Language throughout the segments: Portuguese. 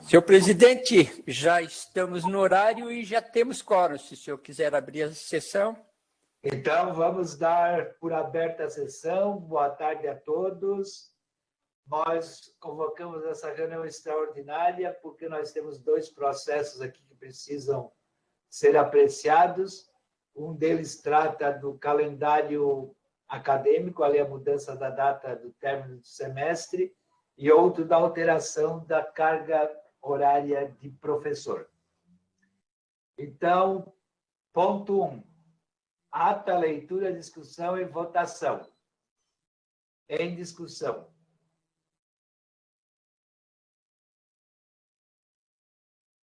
Senhor presidente, já estamos no horário e já temos quórum, se o senhor quiser abrir a sessão. Então, vamos dar por aberta a sessão. Boa tarde a todos. Nós convocamos essa reunião extraordinária porque nós temos dois processos aqui que precisam ser apreciados. Um deles trata do calendário acadêmico, ali a mudança da data do término do semestre, e outro da alteração da carga horária de professor. Então, ponto 1. Ata, leitura, discussão e votação. Em discussão.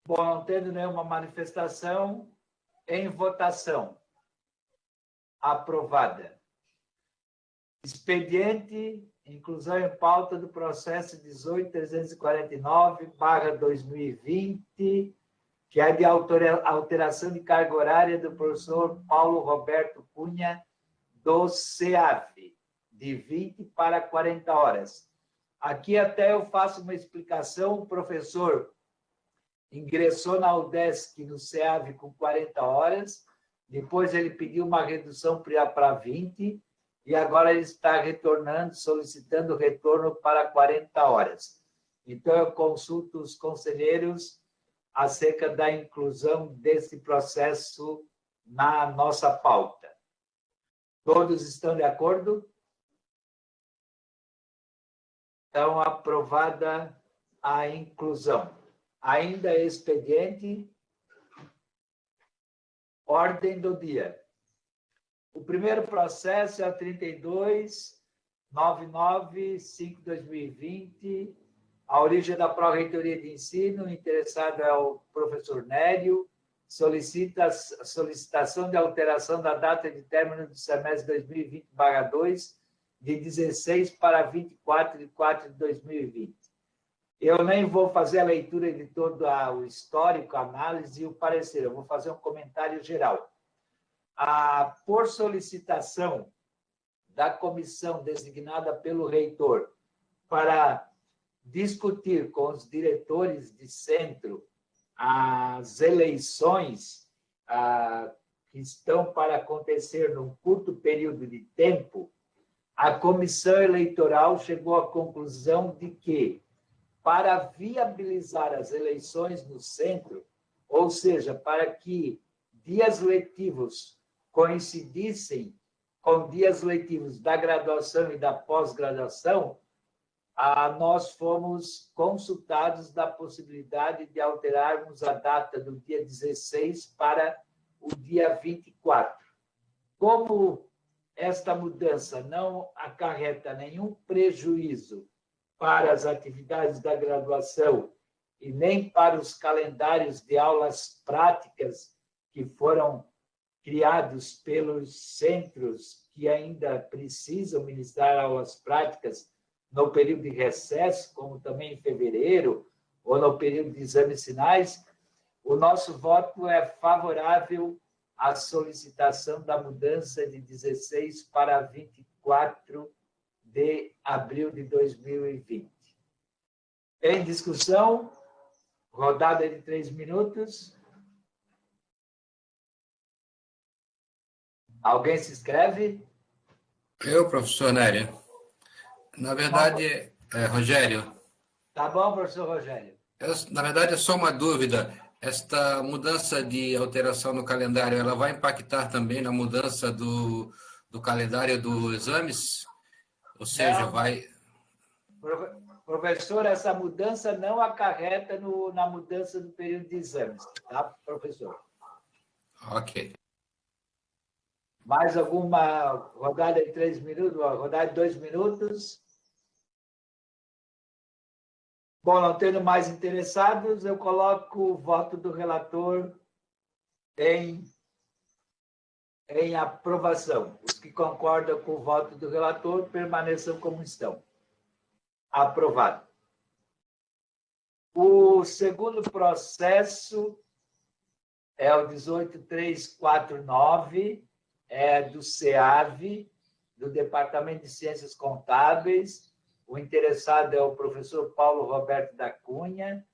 Bom, não tendo nenhuma manifestação, em votação. Aprovada. Expediente, inclusão em pauta do processo 18.349/2020, que é de alteração de carga horária do professor Paulo Roberto Cunha, do CEAV, de 20 para 40 horas. Aqui até eu faço uma explicação. O professor ingressou na UDESC no CEAV com 40 horas, depois ele pediu uma redução para 20, e agora ele está retornando, solicitando retorno para 40 horas. Então, eu consulto os conselheiros acerca da inclusão desse processo na nossa pauta. Todos estão de acordo? Então, aprovada a inclusão. Ainda expediente, ordem do dia. O primeiro processo é o 32.995/2020, a origem da Pró-Reitoria de Ensino, o interessado é o professor Nério, solicita a solicitação de alteração da data de término do semestre 2020/2, de 16 para 24 de 4 de 2020. Eu nem vou fazer a leitura de todo o histórico, a análise e o parecer, eu vou fazer um comentário geral. Por solicitação da comissão designada pelo reitor para discutir com os diretores de centro as eleições que estão para acontecer num curto período de tempo, a comissão eleitoral chegou à conclusão de que, para viabilizar as eleições no centro, ou seja, para que dias letivos coincidissem com dias letivos da graduação e da pós-graduação, nós fomos consultados da possibilidade de alterarmos a data do dia 16 para o dia 24. Como esta mudança não acarreta nenhum prejuízo para as atividades da graduação e nem para os calendários de aulas práticas que foram criados pelos centros que ainda precisam ministrar aulas práticas no período de recesso, como também em fevereiro, ou no período de exames finais, o nosso voto é favorável à solicitação da mudança de 16 para 24 de abril de 2020. Em discussão, rodada de 3 minutos. Alguém se inscreve? Eu, professor Nério. Na verdade, Rogério. Tá bom, professor Rogério. Na verdade, é só uma dúvida. Esta mudança de alteração no calendário, ela vai impactar também na mudança do calendário dos exames? Ou seja, vai... Professor, essa mudança não acarreta na mudança do período de exames, tá, professor? Ok. Mais alguma rodada de 3 minutos, rodada de 2 minutos? Bom, não tendo mais interessados, eu coloco o voto do relator em aprovação. Os que concordam com o voto do relator permaneçam como estão. Aprovado. O segundo processo é o 18.349, do CEAV, do Departamento de Ciências Contábeis. O interessado é o professor Paulo Roberto da Cunha.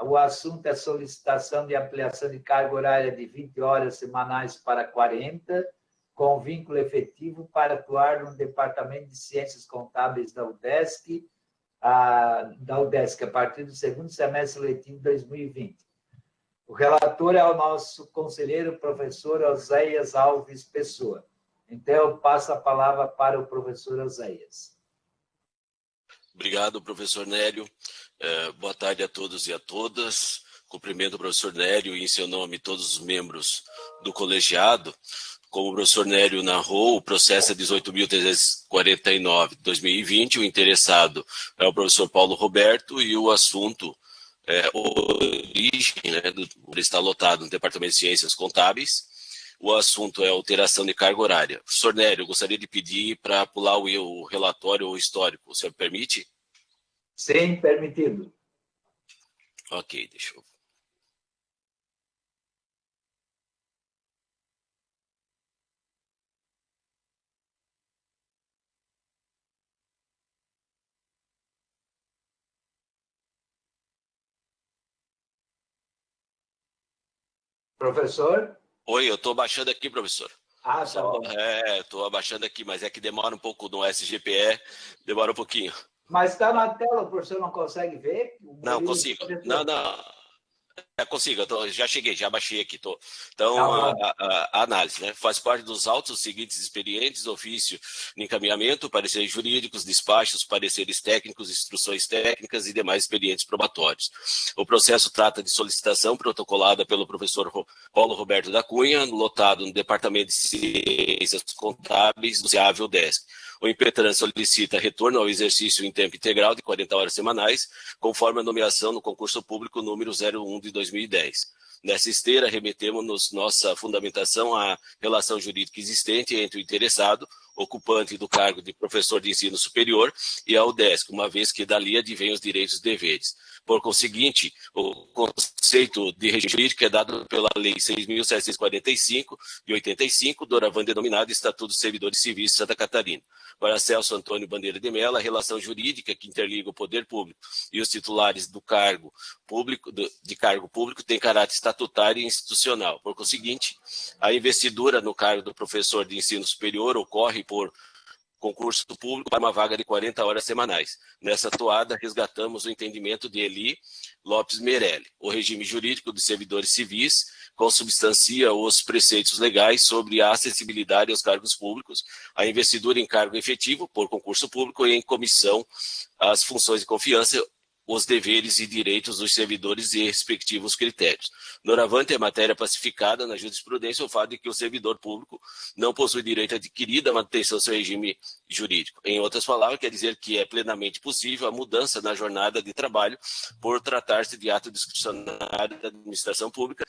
O assunto é solicitação de ampliação de carga horária de 20 horas semanais para 40, com vínculo efetivo para atuar no Departamento de Ciências Contábeis da UDESC, a partir do segundo semestre letivo de 2020. O relator é o nosso conselheiro, professor Oséias Alves Pessoa. Então, eu passo a palavra para o professor Oséias. Obrigado, professor Nélio. Boa tarde a todos e a todas. Cumprimento o professor Nélio e, em seu nome, todos os membros do colegiado. Como o professor Nélio narrou, o processo é 18.349 de 2020. O interessado é o professor Paulo Roberto e o assunto é origem, né, está lotado no Departamento de Ciências Contábeis. O assunto é alteração de carga horária. Professor Nélio, eu gostaria de pedir para pular o relatório ou histórico. O senhor permite? Sim, permitido. Ok, deixa eu... Professor? Oi, eu estou baixando aqui, professor. Ah, tá bom. Estou abaixando aqui, mas é que demora um pouco no SGPE, demora um pouquinho. Mas está na tela, o professor não consegue ver? Não, consigo. Não. Consigo, já cheguei, já baixei aqui. Então, a análise, né? Faz parte dos autos os seguintes expedientes: ofício de encaminhamento, pareceres jurídicos, despachos, pareceres técnicos, instruções técnicas e demais expedientes probatórios. O processo trata de solicitação protocolada pelo professor Paulo Roberto da Cunha, lotado no Departamento de Ciências Contábeis do CEAV UDESC. O impetran solicita retorno ao exercício em tempo integral de 40 horas semanais, conforme a nomeação no concurso público número 01 de 2010. Nessa esteira, remetemos nossa fundamentação à relação jurídica existente entre o interessado, ocupante do cargo de professor de ensino superior, e a UDESC, uma vez que dali advêm os direitos e deveres. Por conseguinte, o conceito de regime jurídico é dado pela Lei 6.745, de 85, doravante denominada Estatuto dos Servidores Civis de Santa Catarina. Para Celso Antônio Bandeira de Mello, a relação jurídica que interliga o poder público e os titulares do cargo público, de cargo público tem caráter estatutário e institucional. Por conseguinte, a investidura no cargo do professor de ensino superior ocorre por concurso público para uma vaga de 40 horas semanais. Nessa toada, resgatamos o entendimento de Eli Lopes Merelli. O regime jurídico dos servidores civis consubstancia os preceitos legais sobre a acessibilidade aos cargos públicos, a investidura em cargo efetivo por concurso público e em comissão, as funções de confiança, os deveres e direitos dos servidores e respectivos critérios. Doravante, é matéria pacificada na jurisprudência o fato de que o servidor público não possui direito adquirido à manutenção do seu regime jurídico. Em outras palavras, quer dizer que é plenamente possível a mudança na jornada de trabalho por tratar-se de ato discricionário da administração pública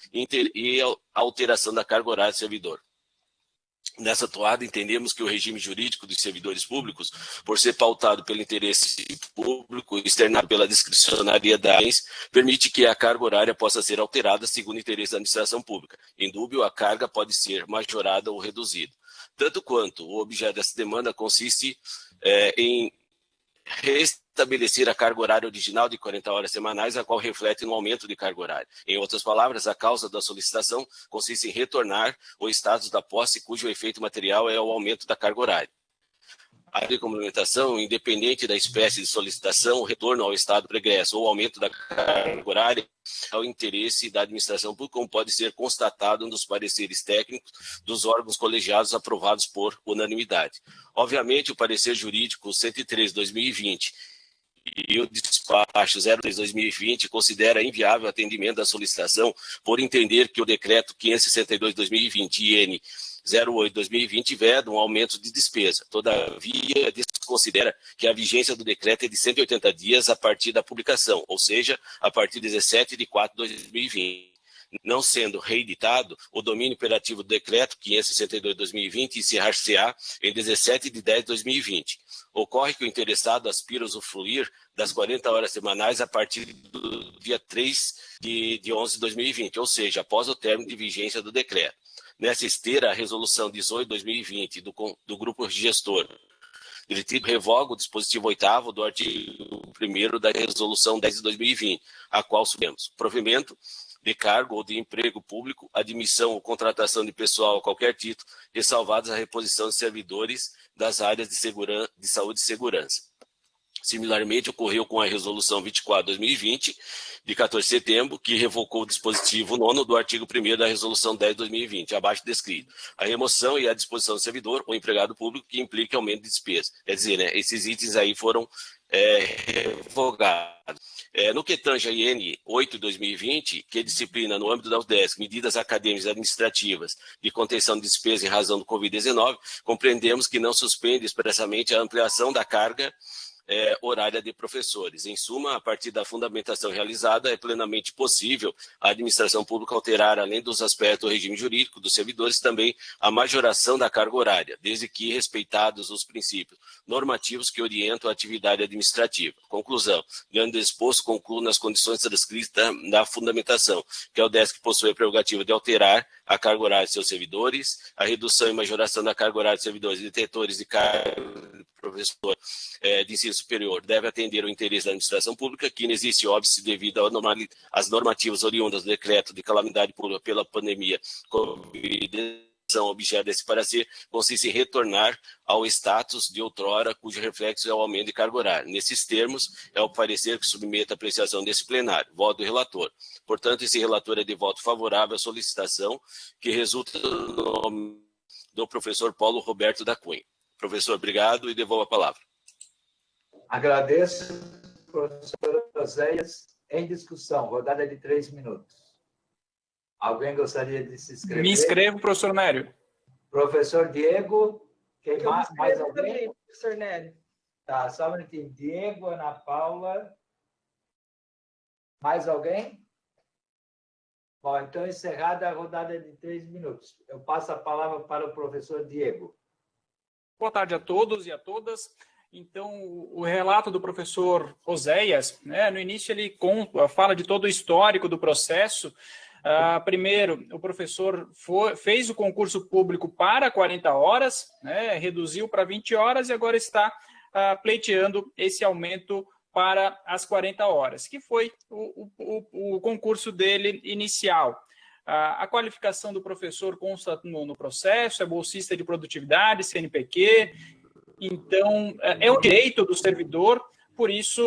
e a alteração da carga horária do servidor. Nessa toada, entendemos que o regime jurídico dos servidores públicos, por ser pautado pelo interesse público e externado pela discricionariedade, permite que a carga horária possa ser alterada segundo o interesse da administração pública. Em dúvida, a carga pode ser majorada ou reduzida. Tanto quanto o objeto dessa demanda consiste em restabelecer a carga horária original de 40 horas semanais, a qual reflete no aumento de carga horária. Em outras palavras, a causa da solicitação consiste em retornar o status da posse cujo efeito material é o aumento da carga horária. A complementação, independente da espécie de solicitação, o retorno ao estado pregresso ou aumento da carga horária ao interesse da administração pública, como pode ser constatado nos pareceres técnicos dos órgãos colegiados aprovados por unanimidade. Obviamente, o parecer jurídico 103/2020 e o despacho 03/2020 considera inviável o atendimento da solicitação por entender que o decreto 562/2020 IN 08/2020 veda um aumento de despesa. Todavia, desconsidera que a vigência do decreto é de 180 dias a partir da publicação, ou seja, a partir de 17/4/2020. Não sendo reeditado, o domínio imperativo do decreto 562/2020 encerrar-se-á em 17/10/2020. Ocorre que o interessado aspira a usufruir das 40 horas semanais a partir do dia 3 de 11/2020, ou seja, após o término de vigência do decreto. Nessa esteira, a resolução 18/2020 do grupo gestor Ele revoga o dispositivo 8º do artigo 1º da Resolução 10 de 2020, a qual submemos. Provimento de cargo ou de emprego público, admissão ou contratação de pessoal a qualquer título, ressalvadas a reposição de servidores das áreas de saúde e segurança. Similarmente, ocorreu com a Resolução 24/2020, de 14 de setembro, que revocou o dispositivo 9º do artigo 1º da Resolução 10 de 2020, abaixo descrito. A remoção e a disposição do servidor ou empregado público que implica aumento de despesa. Quer dizer, né, esses itens aí foram revogados. No que tange a IN 8 de 2020, que disciplina no âmbito da UDESC medidas acadêmicas e administrativas de contenção de despesa em razão do Covid-19, compreendemos que não suspende expressamente a ampliação da carga horária de professores. Em suma, a partir da fundamentação realizada, é plenamente possível a administração pública alterar, além dos aspectos do regime jurídico dos servidores, também a majoração da carga horária, desde que respeitados os princípios normativos que orientam a atividade administrativa. Conclusão. Diante do exposto, concluo nas condições transcritas da fundamentação, que a UDESC possui a prerrogativa de alterar a carga horária de seus servidores, a redução e majoração da carga horária de servidores e detetores de carga de professor de ensino superior deve atender o interesse da administração pública, que inexiste óbice devido às normativas oriundas do decreto de calamidade pública pela pandemia Covid-19. Objeto desse parecer consiste em retornar ao status de outrora, cujo reflexo é o aumento de carga horária. Nesses termos, é o parecer que submete à apreciação desse plenário. Voto do relator. Portanto, esse relator é de voto favorável à solicitação que resulta do nome do professor Paulo Roberto da Cunha. Professor, obrigado e devolvo a palavra. Agradeço, professor Oséias. Em discussão, rodada de 3 minutos. Alguém gostaria de se inscrever? Me inscrevo, professor Nério. Professor Diego, quem mais alguém? Também, professor Nério. Tá, só um minutinho. Diego, Ana Paula. Mais alguém? Bom, então, encerrada a rodada de 3 minutos. Eu passo a palavra para o professor Diego. Boa tarde a todos e a todas. Então, o relato do professor Oséias, né, no início ele fala de todo o histórico do processo. Primeiro, o professor fez o concurso público para 40 horas, né, reduziu para 20 horas e agora está pleiteando esse aumento para as 40 horas, que foi o concurso dele inicial. A qualificação do professor consta no processo, é bolsista de produtividade, CNPq, então é um direito do servidor. Por isso,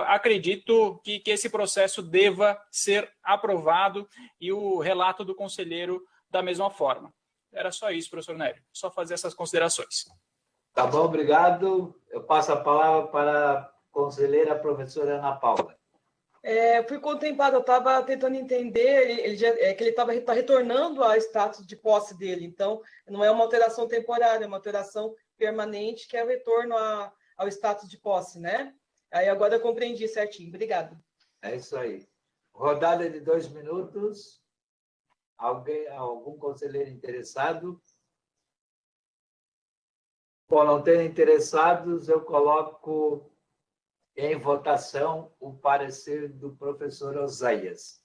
acredito que esse processo deva ser aprovado e o relato do conselheiro da mesma forma. Era só isso, professor Nério. Só fazer essas considerações. Tá bom, obrigado. Eu passo a palavra para a conselheira professora Ana Paula. Fui contemplado, eu estava tentando entender que ele está retornando ao status de posse dele. Então, não é uma alteração temporária, é uma alteração permanente, que é o retorno ao status de posse, né? Aí agora eu compreendi certinho. Obrigado. É isso aí. Rodada de 2 minutos. Algum conselheiro interessado? Bom, não tendo interessados, eu coloco em votação o parecer do professor Oséias.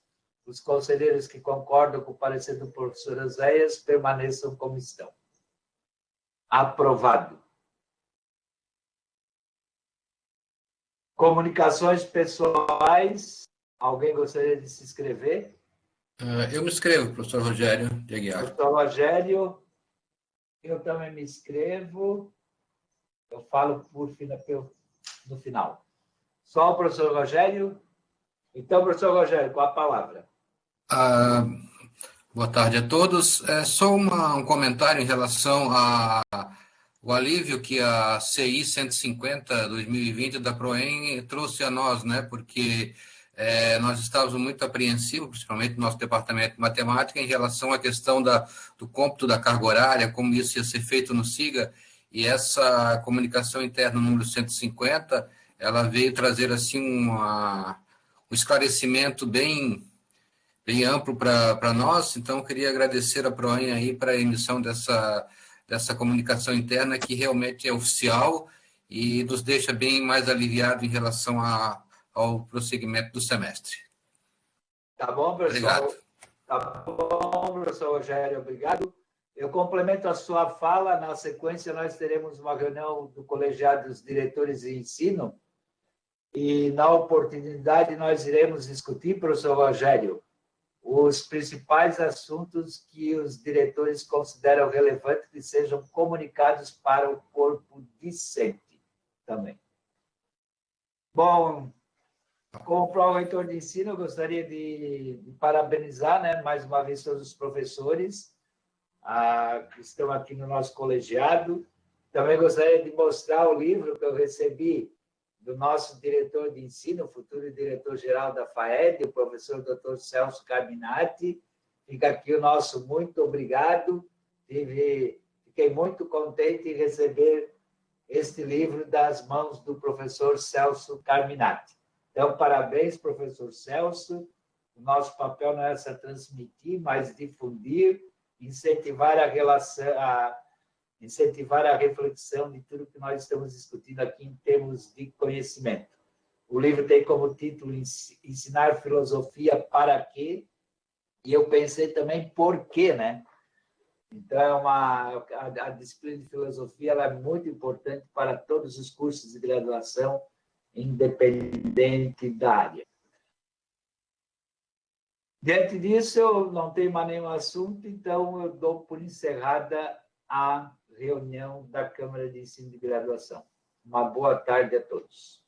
Os conselheiros que concordam com o parecer do professor Oséias permaneçam como estão. Aprovado. Comunicações pessoais. Alguém gostaria de se inscrever? Eu me inscrevo, professor Rogério de Aguiar. Professor Rogério, eu também me inscrevo. Eu falo no final. Só o professor Rogério? Então, professor Rogério, com a palavra. Boa tarde a todos. Só um comentário em relação ao alívio que a CI 150/2020 da PROEM trouxe a nós, né? Porque nós estávamos muito apreensivos, principalmente no nosso departamento de matemática, em relação à questão do cômputo da carga horária, como isso ia ser feito no SIGA, e essa comunicação interna número 150, ela veio trazer assim um esclarecimento bem amplo para nós. Então, eu queria agradecer a PROEM aí para a emissão dessa comunicação interna, que realmente é oficial e nos deixa bem mais aliviado em relação ao prosseguimento do semestre. Tá bom, professor? Obrigado. Tá bom, professor Rogério, obrigado. Eu complemento a sua fala. Na sequência, nós teremos uma reunião do colegiado dos diretores de ensino e, na oportunidade, nós iremos discutir, professor Rogério, os principais assuntos que os diretores consideram relevantes que sejam comunicados para o corpo discente também. Bom, como pró-reitor de ensino, eu gostaria de parabenizar, né, mais uma vez todos os professores que estão aqui no nosso colegiado. Também gostaria de mostrar o livro que eu recebi do nosso diretor de ensino, futuro diretor-geral da FAED, o professor Dr. Celso Carminati. Fica aqui o nosso muito obrigado. Fiquei muito contente em receber este livro das mãos do professor Celso Carminati. Então, parabéns, professor Celso. O nosso papel não é só transmitir, mas difundir, incentivar incentivar a reflexão de tudo que nós estamos discutindo aqui em termos de conhecimento. O livro tem como título Ensinar Filosofia para quê? E eu pensei também por quê, né? Então, a disciplina de filosofia ela é muito importante para todos os cursos de graduação, independente da área. Diante disso, eu não tenho mais nenhum assunto, então eu dou por encerrada a reunião da Câmara de Ensino de Graduação. Uma boa tarde a todos.